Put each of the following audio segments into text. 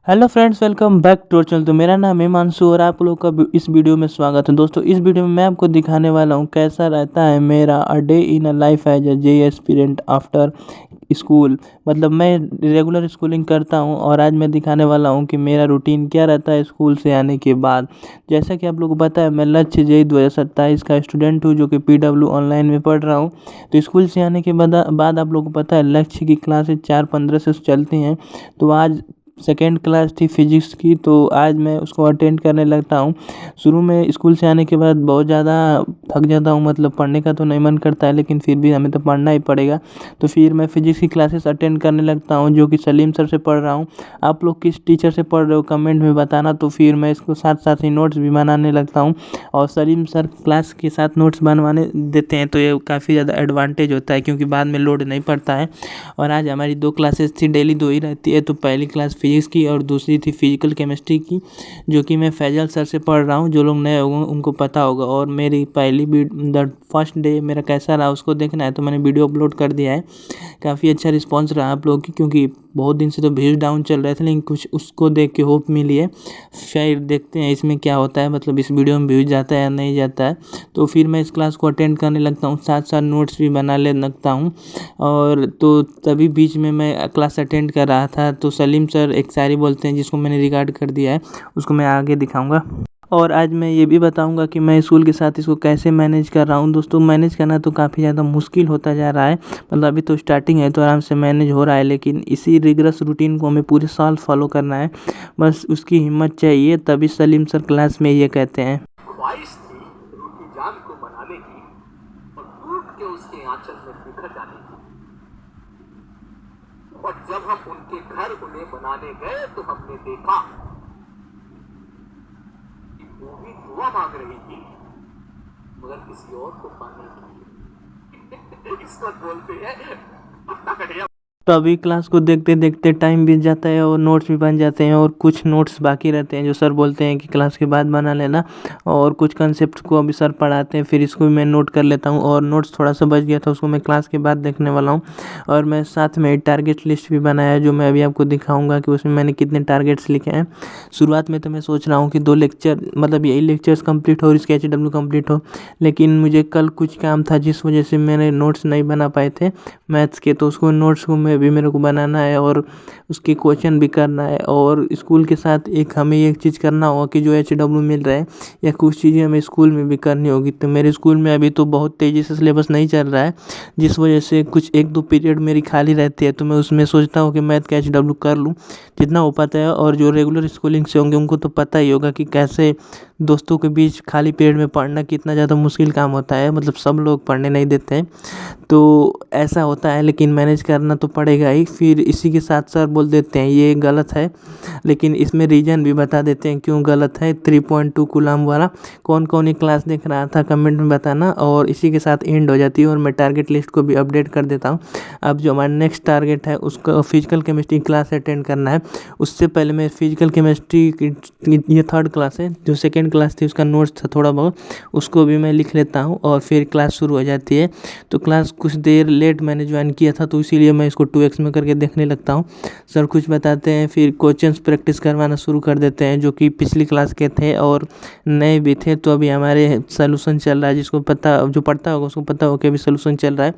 Hello friends, welcome back to channel. तो मेरा नाम है हिमांशु और आप लोग का इस वीडियो में स्वागत है। दोस्तों, इस वीडियो में मैं आपको दिखाने वाला हूँ कैसा रहता है मेरा a day in a life as a JEE aspirant after school. मतलब मैं रेगुलर स्कूलिंग करता हूँ और आज मैं दिखाने वाला हूँ कि मेरा रूटीन क्या रहता है स्कूल से आने के बाद। जैसा कि आप लोगों को पता है, मैं लक्ष्य जेई 2027 का स्टूडेंट हूँ जो कि पीडब्ल्यू ऑनलाइन में पढ़ रहा हूँ। तो स्कूल से आने के बाद आप लोगों को पता है लक्ष्य की क्लासेज 4:15 से चलती हैं। तो आज सेकेंड क्लास थी फिजिक्स की, तो आज मैं उसको अटेंड करने लगता हूँ। शुरू में स्कूल से आने के बाद बहुत ज़्यादा थक जाता हूँ, मतलब पढ़ने का तो नहीं मन करता है, लेकिन फिर भी हमें तो पढ़ना ही पड़ेगा। तो फिर मैं फिजिक्स की क्लासेस अटेंड करने लगता हूँ जो कि सलीम सर से पढ़ रहा हूँ। आप लोग किस टीचर से पढ़ रहे हो कमेंट में बताना। तो फिर मैं इसको साथ साथ ही नोट्स भी बनाने लगता हूँ और सलीम सर क्लास के साथ नोट्स बनवाने देते हैं, तो ये काफ़ी ज़्यादा एडवांटेज होता है क्योंकि बाद में लोड नहीं पड़ता है। और आज हमारी 2 क्लासेस थी, डेली 2 ही रहती है। तो पहली क्लास फिजिक्स की और दूसरी थी फिजिकल केमिस्ट्री की, जो कि मैं फैजल सर से पढ़ रहा हूँ। जो लोग नए होंगे उनको पता होगा। और मेरी पहली द फर्स्ट डे मेरा कैसा रहा उसको देखना है तो मैंने वीडियो अपलोड कर दिया है। काफ़ी अच्छा रिस्पॉन्स रहा आप लोगों की, क्योंकि बहुत दिन से तो व्यूज़ डाउन चल रहे थे, लेकिन कुछ उसको देख के होप मिली है। फिर देखते हैं इसमें क्या होता है, मतलब इस वीडियो में व्यूज़ जाता है या नहीं जाता है। तो फिर मैं इस क्लास को अटेंड करने लगता हूँ, साथ साथ नोट्स भी बना ले लगता हूँ। और तो तभी बीच में मैं क्लास अटेंड कर रहा था तो सलीम सर एक शायरी बोलते हैं जिसको मैंने रिकॉर्ड कर दिया है, उसको मैं आगे दिखाऊंगा। और आज मैं ये भी बताऊंगा कि मैं स्कूल के साथ इसको कैसे मैनेज कर रहा हूँ। दोस्तों, मैनेज करना तो काफ़ी ज़्यादा मुश्किल होता जा रहा है। मतलब अभी तो स्टार्टिंग है तो आराम से मैनेज हो रहा है, लेकिन इसी रिगरस रूटीन को हमें पूरे साल फॉलो करना है। बस उसकी हिम्मत चाहिए, तभी सलीम सर क्लास में ये कहते हैं। ख्वाहिश थी रूठी जान को मनाने की और टूट के उसके आंचल में बिखर जाने की। और जब हम उनके घर उन्हें बनाने गए तो हमने देखा कि वो भी दुआ मांग रही थी मगर किसी और को पाने की। इसको बोलते हैं पत्ता कटिया। तो अभी क्लास को देखते देखते टाइम बीत जाता है और नोट्स भी बन जाते हैं और कुछ नोट्स बाकी रहते हैं जो सर बोलते हैं कि क्लास के बाद बना लेना। और कुछ कंसेप्ट को अभी सर पढ़ाते हैं, फिर इसको भी मैं नोट कर लेता हूँ। और नोट्स थोड़ा सा बच गया था उसको मैं क्लास के बाद देखने वाला हूँ। और मैं साथ में टारगेट लिस्ट भी बनाया है जो मैं अभी आपको दिखाऊंगा कि उसमें मैंने कितने टारगेट्स लिखे हैं। शुरुआत में तो मैं सोच रहा हूँ कि 2 लेक्चर, मतलब यही लेक्चर्स कंप्लीट हो और इसके HW कंप्लीट हो, लेकिन मुझे कल कुछ काम था जिस वजह से मैंने नोट्स नहीं बना पाए थे मैथ्स के। तो उसको नोट्स को मैं भी मेरे को बनाना है और उसके क्वेश्चन भी करना है। और स्कूल के साथ एक हमें एक चीज़ करना होगा कि जो HW मिल रहा है या कुछ चीज़ें हमें स्कूल में भी करनी होगी। तो मेरे स्कूल में अभी तो बहुत तेज़ी से सिलेबस नहीं चल रहा है, जिस वजह से कुछ 1-2 पीरियड मेरी खाली रहती है। तो मैं उसमें सोचता हूँ कि मैथ का HW कर लूँ जितना हो पाता है। और जो रेगुलर स्कूलिंग से होंगे उनको तो पता ही होगा कि कैसे दोस्तों के बीच खाली पीरियड में पढ़ना कितना ज़्यादा मुश्किल काम होता है। मतलब सब लोग पढ़ने नहीं देते हैं, तो ऐसा होता है, लेकिन मैनेज करना तो पड़ेगा ही। फिर इसी के साथ सर बोल देते हैं ये गलत है, लेकिन इसमें रीज़न भी बता देते हैं क्यों गलत है। 3.2 कूलम वाला कौन कौन ये क्लास देख रहा था कमेंट में बताना। और इसी के साथ एंड हो जाती है और मैं टारगेट लिस्ट को भी अपडेट कर देता हूँ। अब जो हमारा नेक्स्ट टारगेट है उसका फिजिकल केमिस्ट्री क्लास अटेंड करना है। उससे पहले मैं फिजिकल केमिस्ट्री की ये 3rd क्लास है, जो 2nd क्लास थी उसका नोट्स था थोड़ा बहुत, उसको भी मैं लिख लेता हूँ और फिर क्लास शुरू हो जाती है। तो क्लास कुछ देर लेट मैंने ज्वाइन किया था तो इसीलिए मैं इसको 2x में करके देखने लगता हूँ। सर कुछ बताते हैं, फिर क्वेश्चंस प्रैक्टिस करवाना शुरू कर देते हैं जो कि पिछली क्लास के थे और नए भी थे। तो अभी हमारे सोल्यूशन चल रहा है, जिसको पता, जो पढ़ता होगा उसको पता होगा कि अभी सोल्यूशन चल रहा है।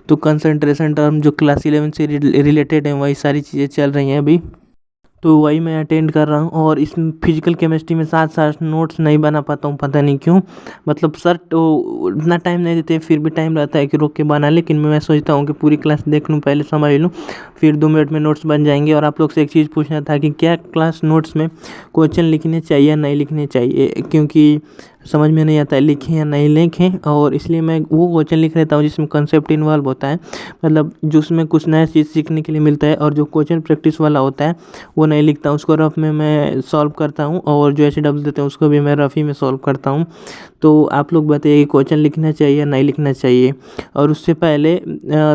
तो कंसंट्रेशन टर्म जो क्लास 11 से रिलेटेड है वही सारी चीज़ें चल रही हैं अभी, तो वही मैं अटेंड कर रहा हूँ। और इसमें फिजिकल केमिस्ट्री में साथ साथ नोट्स नहीं बना पाता हूँ, पता नहीं क्यों। मतलब सर तो उतना टाइम नहीं देते, फिर भी टाइम रहता है कि रोक के बना, लेकिन मैं सोचता हूँ कि पूरी क्लास देख लूँ, पहले समझ लूँ, फिर 2 मिनट में नोट्स बन जाएंगे। और आप लोग से एक चीज़ पूछना था कि क्या क्लास नोट्स में क्वेश्चन लिखने चाहिए या नहीं लिखने चाहिए, क्योंकि समझ में नहीं आता है लिखें या नहीं लिखें। और इसलिए मैं वो क्वेश्चन लिख लेता हूँ जिसमें कंसेप्ट इन्वॉल्व होता है, मतलब जिसमें कुछ नया चीज़ सीखने के लिए मिलता है। और जो क्वेश्चन प्रैक्टिस वाला होता है वो नहीं लिखता हूँ, उसको रफ में मैं सॉल्व करता हूँ। और जो HW देते हैं उसको भी मैं रफ ही में सॉल्व करता हूँ। तो आप लोग बताइए क्वेश्चन लिखना चाहिए या नहीं लिखना चाहिए। और उससे पहले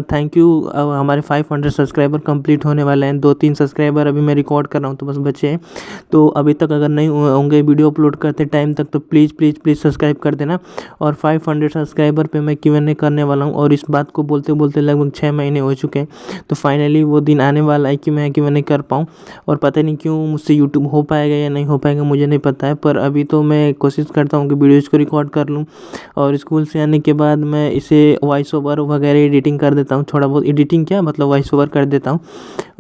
थैंक यू, हमारे 500 सब्सक्राइबर कंप्लीट होने वाले हैं। 2-3 सब्सक्राइबर अभी मैं रिकॉर्ड कर रहा हूँ तो बस बचे हैं। तो अभी तक अगर नहीं होंगे वीडियो अपलोड करते टाइम तक तो प्लीज़ प्लीज़ प्लीज़ सब्सक्राइब कर देना। और 500 सब्सक्राइबर पे मैं Q&A करने वाला हूँ, और इस बात को बोलते बोलते लगभग 6 महीने हो चुके हैं। तो फाइनली वो दिन आने वाला है कि मैं Q&A कर पाऊँ। और पता नहीं क्यों मुझसे यूट्यूब हो पाएगा या नहीं हो पाएगा मुझे नहीं पता है, पर अभी तो मैं कोशिश करता हूँ कि वीडियोज़ को रिकॉर्ड कर लूँ। और स्कूल से आने के बाद मैं इसे वॉइस ओवर वगैरह एडिटिंग कर देता हूँ, थोड़ा बहुत एडिटिंग क्या मतलब वॉइस ओवर कर देता हूँ।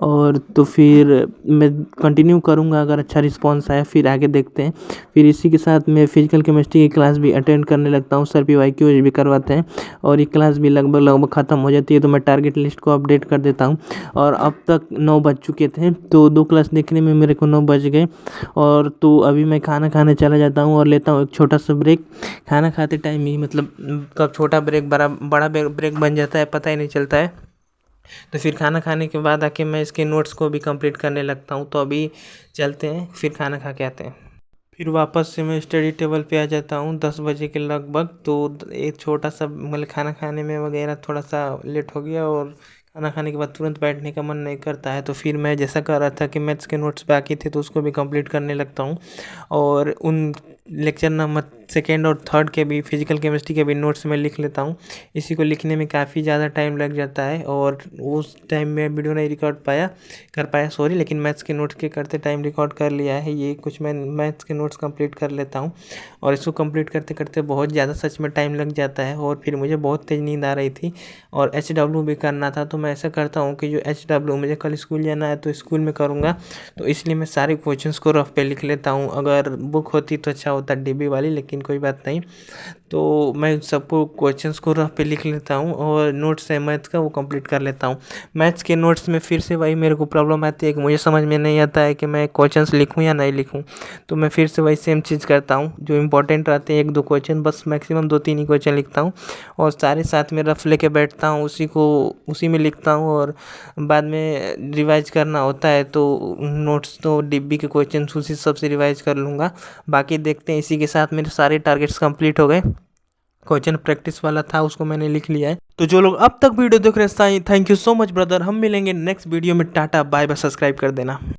और तो फिर मैं कंटिन्यू करूँगा, अगर अच्छा रिस्पॉन्स आया फिर आगे देखते हैं। फिर इसी के साथ मैं फिजिकल केमिस्ट्री की क्लास भी अटेंड करने लगता हूँ। सर PYQs भी करवाते हैं, और ये क्लास भी लगभग ख़त्म हो जाती है तो मैं टारगेट लिस्ट को अपडेट कर देता हूँ। और अब तक 9 बज चुके थे, तो 2 क्लास देखने में मेरे को 9 बज गए। और तो अभी मैं खाना खाने चला जाता हूँ और लेता हूँ एक छोटा सा ब्रेक। खाना खाते टाइम ही मतलब कब छोटा ब्रेक बड़ा ब्रेक बन जाता है पता ही नहीं चलता है। तो फिर खाना खाने के बाद आके मैं इसके नोट्स को भी कंप्लीट करने लगता हूँ। तो अभी चलते हैं, फिर खाना खा के आते हैं। फिर वापस से मैं स्टडी टेबल पे आ जाता हूँ 10 बजे के लगभग। तो एक छोटा सा मतलब खाना खाने में वगैरह थोड़ा सा लेट हो गया, और खाना खाने के बाद तुरंत बैठने का मन नहीं करता है। तो फिर मैं जैसा कर रहा था कि मैथ्स के नोट्स बाकी थे तो उसको भी कंप्लीट करने लगता हूँ। और उन लेक्चर नंबर 2 और 3 के भी फिजिकल केमिस्ट्री के भी नोट्स में लिख लेता हूँ। इसी को लिखने में काफ़ी ज़्यादा टाइम लग जाता है, और उस टाइम में वीडियो नहीं कर पाया सॉरी, लेकिन मैथ्स के नोट्स के करते टाइम रिकॉर्ड कर लिया है। ये कुछ मैं मैथ्स के नोट्स कंप्लीट कर लेता हूँ, और इसको कंप्लीट करते करते बहुत ज़्यादा सच में टाइम लग जाता है। और फिर मुझे बहुत तेज़ नींद आ रही थी, और HW भी करना था। तो मैं ऐसा करता हूँ कि जो HW मुझे कल स्कूल जाना है तो स्कूल में करूँगा, तो इसलिए मैं सारे क्वेश्चंस को रफ पे लिख लेता हूँ। अगर बुक होती तो अच्छा होता DB वाली, लेकिन कोई बात नहीं। तो मैं सबको क्वेश्चंस को रफ पे लिख लेता हूँ, और नोट्स है मैथ्स का वो कंप्लीट कर लेता हूँ। मैथ्स के नोट्स में फिर से वही मेरे को प्रॉब्लम आती है कि मुझे समझ में नहीं आता है कि मैं क्वेश्चंस लिखूँ या नहीं लिखूँ। तो मैं फिर से वही सेम चीज़ करता हूँ, जो इंपॉर्टेंट रहते हैं 1-2 क्वेश्चन, बस मैक्सिमम 2-3 ही क्वेश्चन लिखता हूँ, और सारे साथ में रफ लेके बैठता हूँ, उसी में लिखता हूँ। और बाद में रिवाइज करना होता है तो नोट्स तो DB के क्वेश्चन उसी सबसे रिवाइज कर लूँगा। बाकी देखते हैं। इसी के साथ मेरे सारे टारगेट्स कंप्लीट हो गए। क्वेश्चन प्रैक्टिस वाला था उसको मैंने लिख लिया है। तो जो लोग अब तक वीडियो देख रहे हैं thank you so much brother. हम मिलेंगे नेक्स्ट वीडियो में। टाटा बाय बाय, सब्सक्राइब कर देना।